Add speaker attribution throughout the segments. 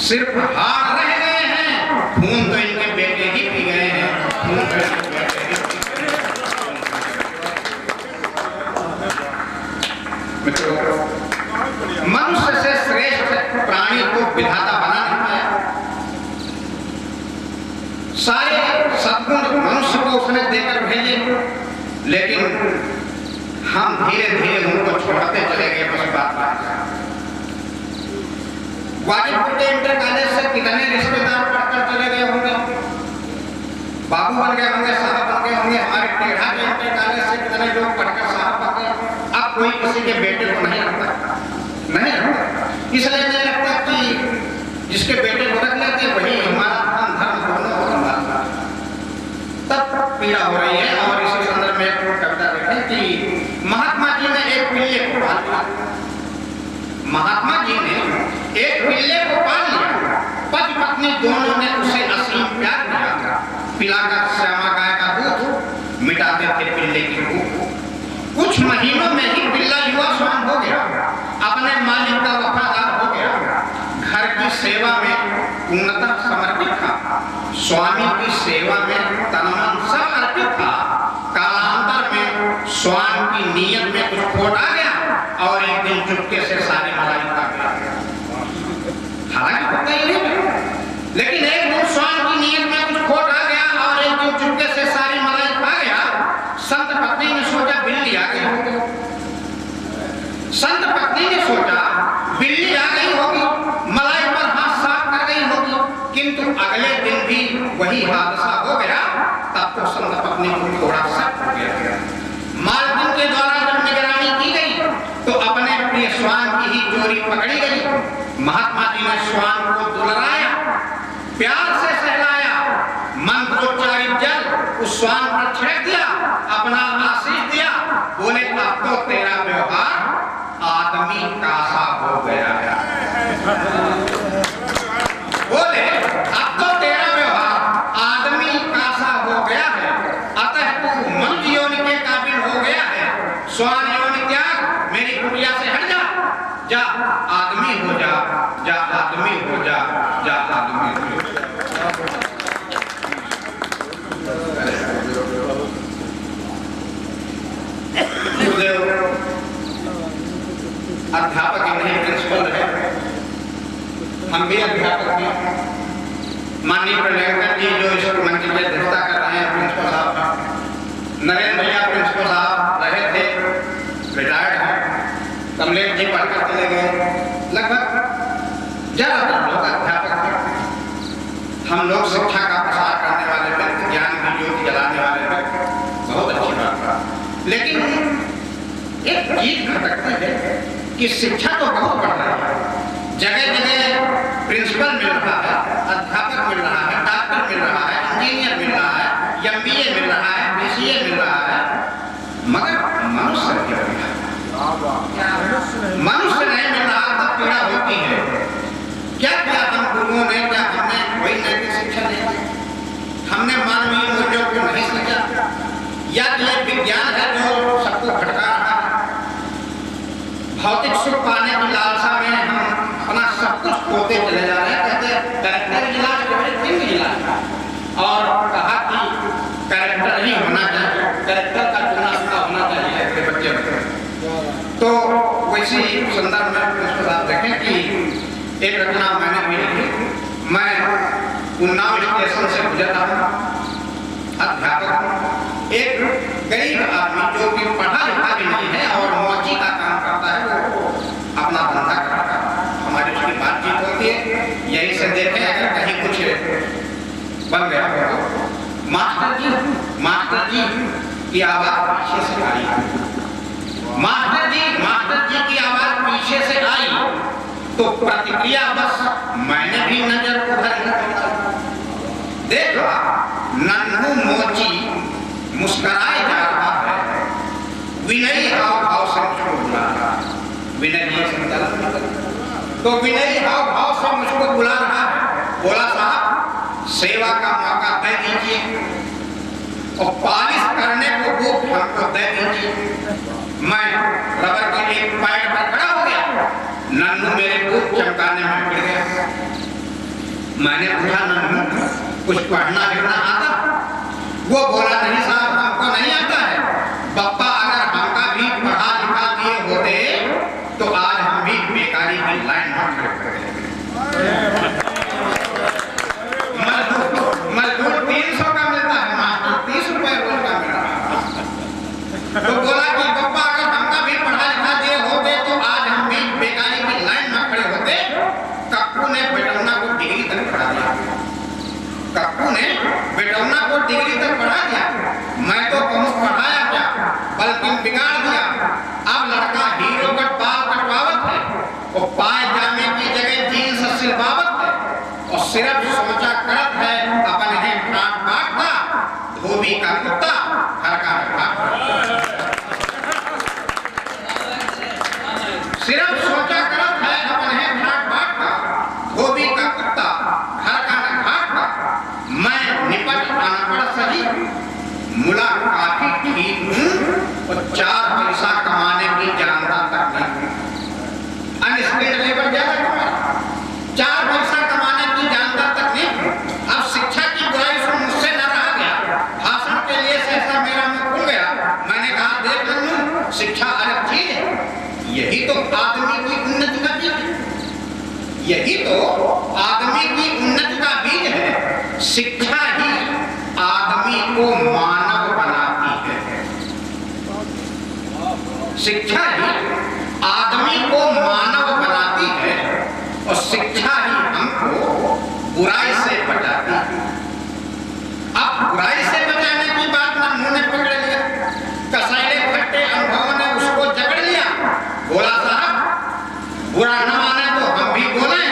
Speaker 1: सिर्फ हार रह गए हैं, खून तो इनके बेटे ही पी गए हैं। मनुष्य से श्रेष्ठ प्राणी को विधाता बना नहीं पाया। सारे सद्गुण मनुष्य को उसने देकर भेजे, लेकिन हम धीरे धीरे उनको छोड़ते चले गए। बस बात वाजिदपुर के इंटर कॉलेज से कितने रिश्तेदार पढ़कर चले गए होंगे, बाबू बन गए होंगे, साहब बन गए होंगे। हमारे टेढ़ा के इंटर कॉलेज से कितने लोग पढ़कर साहब बन गए। अब कोई किसी के बेटे को नहीं रखता, नहीं रखता। इसलिए नहीं लगता कि जिसके बेटे को रख लेते वही हमारा धर्म दोनों संभालता। तब पीड़ा हो रही है। और इसी संदर्भ में एक कविता देखें कि महात्मा जी ने एक पिल्ले को पाल लिया। महात्मा जी ने एक पिल्ले को पाल लिया। पति पत्नी दोनों ने उसे असीम प्यार किया। पिलाकर श्यामा गाय का दूध, मिटाते थे पिल्ले की भूख। कुछ महीनों में ही पिल्ला युवा स्वान हो गया, अपने मालिक का वफादार हो गया। घर की सेवा में पूर्णतः समर्पित था, स्वामी की सेवा में तन मन सब अर्पित था। कालांतर में स्वान की नीयत में कुछ खोट आ गया और एक दिन चुपके से सारी मलाई खा गया। हालांकि पता ही नहीं, लेकिन एक दिन स्वान की नीयत में कुछ खोट आ गया और एक दिन चुपके से सारी मलाई खा गया। संत पत्नी ने सोचा बिल्ली आ गई होगी। संत पत्नी ने सोचा बिल्ली आ गई होगी, मलाई पर हाथ साफ कर गई होगी। किंतु अगले दिन भी वही हादसा हो गया। तब तो संत पत्नी को थोड़ा शक हो गया। मालकिन के द्वारा जब निगरानी की गई तो अपने प्रिय श्वान की ही चोरी पकड़ी गई। महात्मा जी ने श्वान को दुलराया, प्यार से सहलाया, मंत्रोच्चारित जल उस श्वान पर छिड़क दिया, अपना आशीष दिया। बोले अब तो तेरा व्यवहार आदमी का सा हो गया है। बोले अब तो तेरा व्यवहार आदमी का सा हो गया है, अतः तू मनुष्य योनि के काबिल हो गया है। श्वान योनि त्याग, मेरी कुटिया से हट जा, जा आदमी हो जा, जा आदमी हो जा, जा आदमी हो जा। अध्यापक नहीं प्रिंसिपल रहे, हम भी अध्यापक हैं। माननीय प्रलेखन जी जो इस मंच की अध्यक्षता कर रहे हैं, प्रिंसिपल साहब नरेंद्र भैया प्रिंसिपल साहब रहे थे, रिटायर्ड हैं। कमलेश जी पढ़कर चले गए। लगभग ज्यादातर लोग अध्यापक हैं। हम लोग शिक्षा का प्रसार करने वाले व्यक्ति, ज्ञान की ज्योति जलाने वाले व्यक्ति, बहुत अच्छी बात है। लेकिन एक चीज खटकती है कि शिक्षा तो बहुत बढ़ रही है, जगह जगह प्रिंसिपल मिल रहा है, अध्यापक मिल रहा है, डॉक्टर मिल रहा है, इंजीनियर मिल रहा है, MBA मिल रहा है, BCA मिल रहा है, मगर मनुष्य नहीं मिल रहा। मनुष्य नहीं मिल रहा तो पीड़ा होती है। क्या किया हम गुरुओं ने, क्या हमने वही नैतिक शिक्षा दी? हमने मानवीय मूल्यों को नहीं सीखा, या ये विज्ञान है जो सबको भटका रहा है। भौतिक सुख पाने की लालसा में हम अपना सब कुछ खोते चले जा रहे हैं। कहते कैरेक्टर इलाज एवरीथिंग इलाज, और कहा कि कैरेक्टर ही होना चाहिए, कैरेक्टर का चुना हुआ होना चाहिए ऐसे बच्चे। तो वैसी संदर्भ में प्रिंसिपल साहब देखें कि एक रचना मैंने भी लिखी। मैं उन्नाव स्टेशन से गुजर रहा हूँ, अध्यापक हूँ। एक गरीब आदमी जो कि पढ़ा लिखा भी नहीं है और मौची का काम करता है, वो अपना धंधा करता है। हमारी उसकी बातचीत होती है, यही से देखें अगर कहीं कुछ बन गया हो। मास्टर जी की आवाज पीछे से आई। मास्टर जी की आवाज पीछे से आई तो प्रतिक्रिया बस मैंने भी नजर उधर देखा। नन्हू मोची मुस्कुराए जा रहा है, विनयी हाव भाव से मुझको बुला रहा है। विनय जी संचालन तो विनयी हाव भाव से मुझको बुला रहा है। बोला साहब सेवा का मौका दे दीजिए और पालिश करने को बुक हमको दे दीजिए। मैं रबर के एक पैड पर खड़ा हो गया, नन्नू मेरे बुक चमकाने में गिर गया। मैंने पूछा नन्नू कुछ पढ़ना लिखना आता? वो बोला नहीं साहब हमको नहीं आता है। पापा अगर हमका भी पढ़ा लिखा दिए होते तो आज हम भी बेकारी की लाइन में खड़े होते। मजदूर 300 का मिलता है, मास्टर 30 रुपए रोज का मिल रहा। तो बोला कि पापा अगर हमका भी पढ़ा लिखा दिए होते तो आज हम भी बेकारी की लाइन में खड़े होते। कप्पू ने बेटौना को डिग्री तक पढ़ा दिया। कप्पू ने बेटौना को डिग्री तक पढ़ा दिया। मैं तो कहूँ पढ़ाया क्या बल्कि बिगाड़ दिया। अब लड़का हीरो का बाल कटवावत है और पायजामे की जगह जीन्स सिलवावत है और सिर्फ सोचा करत है अपन है ठाट बाट का धोबी का कुत्ता घर का रखा। सिर्फ सोचा करत है अपन है ठाट बाट का धोबी का कुत्ता घर का घाट का। मैं निपट अनपढ़ सही मुला काफी ठीक हूँ और 4 पैसा कमाने की जानता तक नहीं। अनस्किल्ड लेबर ज्यादा कमाता, 4 पैसा कमाने की जानता तक नहीं। अब शिक्षा की बुराई से मुझसे न रहा गया। भाषण के लिए सहसा मेरा मुंह खुल गया। मैंने कहा देख लूं शिक्षा अलग चीज है। यही तो आदमी की उन्नति का बीज है। यही तो आदमी की उन्नति का बीज है। शिक्षा ही आदमी को मानव बनाती है। शिक्षा ही आदमी को मानव बनाती है और शिक्षा ही हमको बुराई से बचाती है। अब बुराई से बचाने की बात नन्नू ने पकड़ लिया। कसैले फट्टे अनुभवों ने उसको जकड़ लिया। बोला साहब बुरा न माने तो हम भी बोले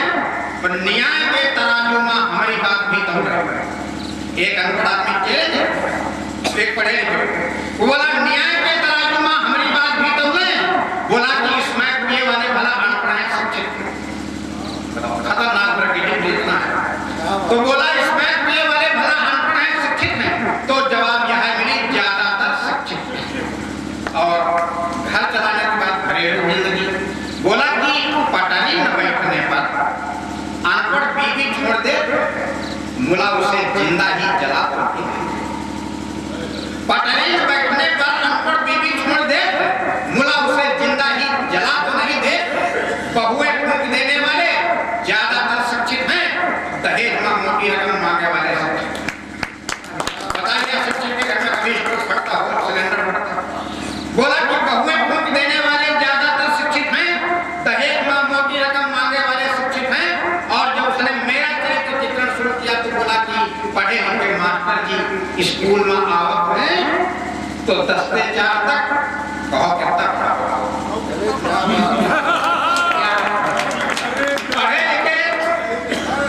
Speaker 1: पर न्याय के तराजू में हमारी बात भी तो रहे। एक अनपढ़ आदमी चेंज एक पढ़े लिखे बोला न्याय के तराजू में हमारी बात भी तो हुए। बोला कि स्मैक पिए वाले भला अनपढ़ है शिक्षित खतरनाक प्रकृति देखना है। तो बोला स्मैक पिए वाले भला अनपढ़ है शिक्षित है। तो जवाब यह मिली ज्यादातर शिक्षित है। और घर चलाने के बाद घरेलू जिंदगी बोला कि पटरी न बैठने पर अनपढ़ बीवी छोड़ दे मुला उसे जिंदा ही जला देती है। पटरी बैठने पर अनपढ़ बीवी छोड़ दे मुला उसे जिंदा ही जला तो नहीं दे। बहुएं फूंक देने वाले ज्यादातर शिक्षित हैं। दहेज में मोटी रकम मांगने वाले बताइए शिक्षित के घर में कभी स्टोव फटता हो सिलेंडर फटता। बोला कि बहुएं फूंक देने वाले ज्यादातर शिक्षित हैं। दहेज में मोटी रकम मांगने वाले शिक्षित हैं। और जब उसने मेरा चरित्र चित्रण शुरू किया तो बोला कि पढ़े लिखे मास्टर जी स्कूल में आवत हैं तो 10 से 4 तक कहो कितना पढ़े लिखे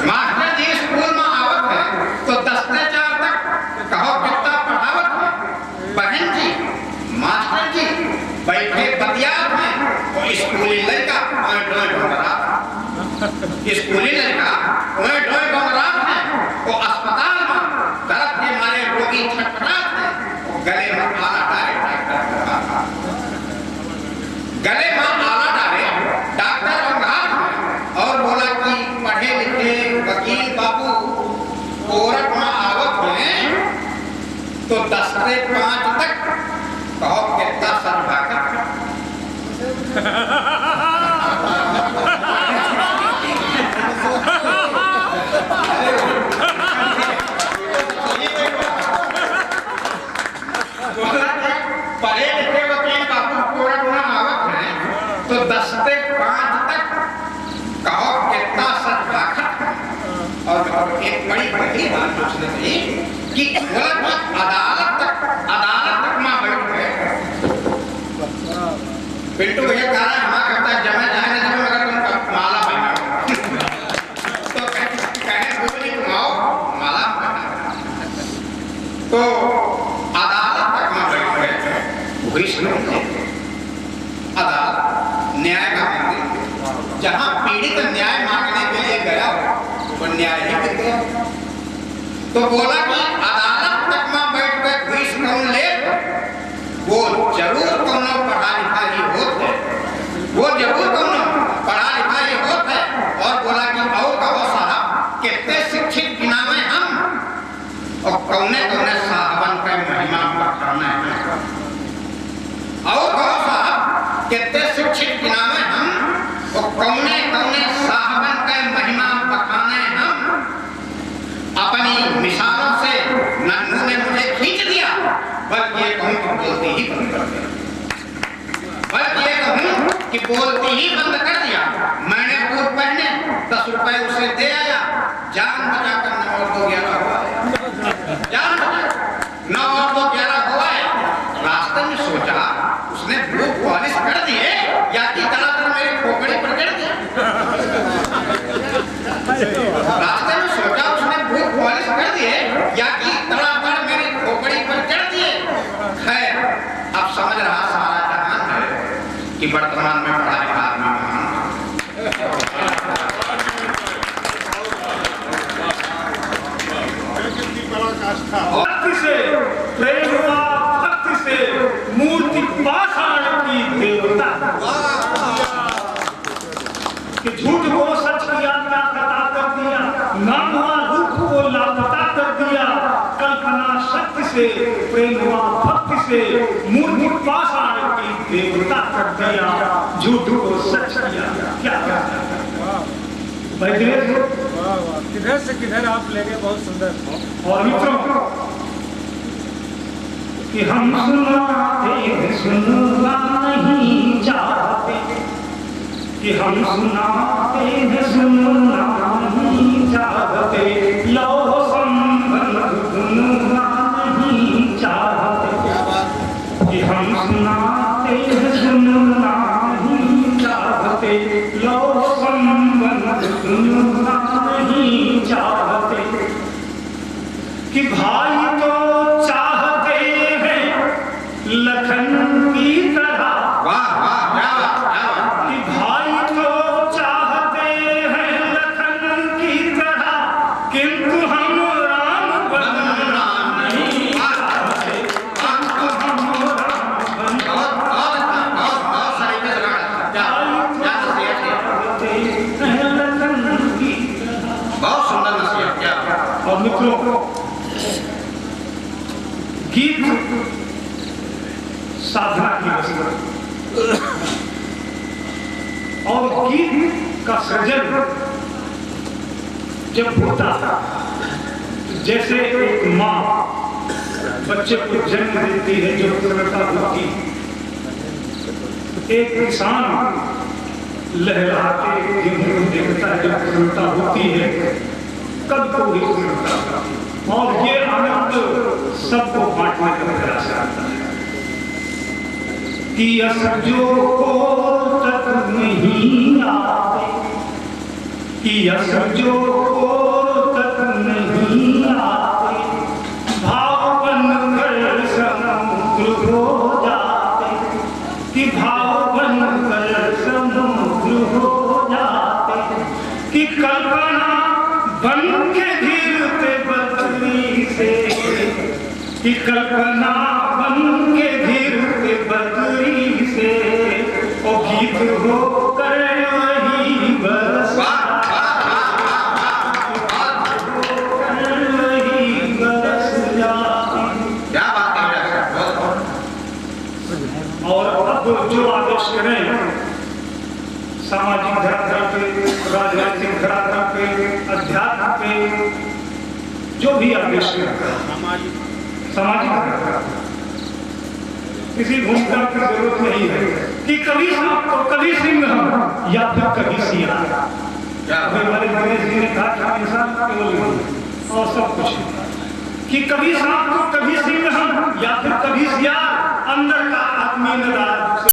Speaker 1: मास्टर जी स्कूल में आवत हैं तो 10 से 4 तक कहो कितना पढ़ावत है। बहन जी मास्टर जी बैठे बतियात हैं वो स्कूली लड़का स्कूली लड़का है वो अस्पताल में दर्द के मारे रोगी छटपटात है। गले में आला डाले गले में आला डाले डॉक्टर अंगार और बोला कि पढ़े लिखे वकील बाबू कोर्ट में आवत हैं तो 10 से 5 तक कहो कितना सर भागा। पढ़े लिखे वकील बाबू कोर्ट में आवत हैं तो 10 से 5 तक कहो कितना सदभाखत। और एक बड़ी बड़ी बात पूछने चाहिए कि अदालत तक में बैठ गए। पिंटू भैया कह रहा है हमारा कहता है जमे जाए ना जमे मगर तुम माला पहना तो कहे दूसरी तुम आओ माला पहना। तो अदालत तक में बैठ गए। वही सुनो अदालत न्याय का मंदिर जहां पीड़ित न्याय मांगने के लिए गया वो न्याय ही मिल गया। तो बोला कि अदालत तक में बैठ गए घुस कौन ले वो जरूर कोनो पढ़ा लिखा ही होत है। वो जरूर कोनो पढ़ा लिखा ही होत है। और बोला कि आओ कहो साहब कितने कौने कौने साहबन का महिमा बखाना है। और कहो साहब कितने शिक्षित गिनावे हम और कौने कौने साहबन का महिमा बखाने हम। अपनी मिसालों से नन्नू ने मुझे खींच दिया, बल्कि ये कहूं कि बोलती ही बंद कर दिया, बल्कि ये कहूं कि बोलती ही बंद कर दिया। मैंने बूट पहने 10 रुपए उसे दे आया, जान बचा कर 9 और 2 11 हुआ है, जान बचा 9 और 2 11 हुआ है। रास्ते में सोचा उसने बूट पॉलिश कर दिए या कि तड़ातड़ मेरी खोपड़ी पर गिर दिया। रास्ते में सोचा उसने बूट पॉलिश कर दिए या कि तड़ातड़ मेरी खोपड़ी पर गिर दिए। खैर अब समझ रहा सारा जहान है कि वर्तमान में पढ़ा लिखा आदमी
Speaker 2: भक्ति से प्रेम हुआ, भक्ति से मूर्ति पाषाण की देवता कि झूठ को सच किया, लापता कर दिया, नाम हुआ रूप को लापता कर दिया। कल्पना शक्ति से प्रेम हुआ, भक्ति से मूर्ति पाषाण की देवता कर दिया, झूठ को सच किया। क्या
Speaker 3: किधर से किधर आप ले गए, बहुत सुंदर।
Speaker 2: और मित्रों कि हम सुनना नहीं चाहते, कि हम सुनाते हैं सुनना नहीं चाहते, लो संबंध सुनना नहीं चाहते, कि हम सुनाते हैं सुनना नहीं चाहते, लो संबंध सुनना नहीं चाहते, कि भाई तो चाहते हैं लखन की तरह।
Speaker 1: वाह वाह क्या बात,
Speaker 2: कि भाई तो चाहते हैं लखन की तरह, किंतु हम राम बनना नहीं चाहते, किंतु हम राम बनना
Speaker 1: बहुत सलीके से गाना, क्या नसीहत है,
Speaker 2: लखन की तरह।
Speaker 1: बहुत सुंदर नसीहत। क्या
Speaker 2: और मित्रों गीत साधना की वसीला और गीत का सृजन जब होता जैसे एक माँ बच्चे को जन्म देती है, जो प्रसन्नता होती, एक किसान लहराते गेहूं देखता है, जब प्रसन्नता होती है, कब को भी प्रसन्नता, और ये आनंद सबको बांटने का प्रयास करता है। कि असजो को तक नहीं आते, कि असजो को तक नहीं आते, भाव बनकर समुद्र हो जाते, कि भाव बनकर समुद्र हो जाते, कि कल्पना बन के घिरते बदली से, कि कल्पना बन के घिरते बदली से, ओ गीत हो कर वही बरस, वही बरस जाती।
Speaker 1: क्या बात है।
Speaker 2: और अब जो आदेश करें सामाजिक धरातल पे, राजनीतिक धरातल पे, अध्यात्म पे, जो भी आदेश करें सामाजिक धरातल, किसी भूमिका की जरूरत नहीं है कि कभी सांप तो कभी सिंह या फिर कभी सियार। हमारे गणेश जी ने कहा कि इंसान केवल और सब कुछ, कि कभी सांप तो कभी सिंह या फिर कभी सियार, अंदर का आत्मीय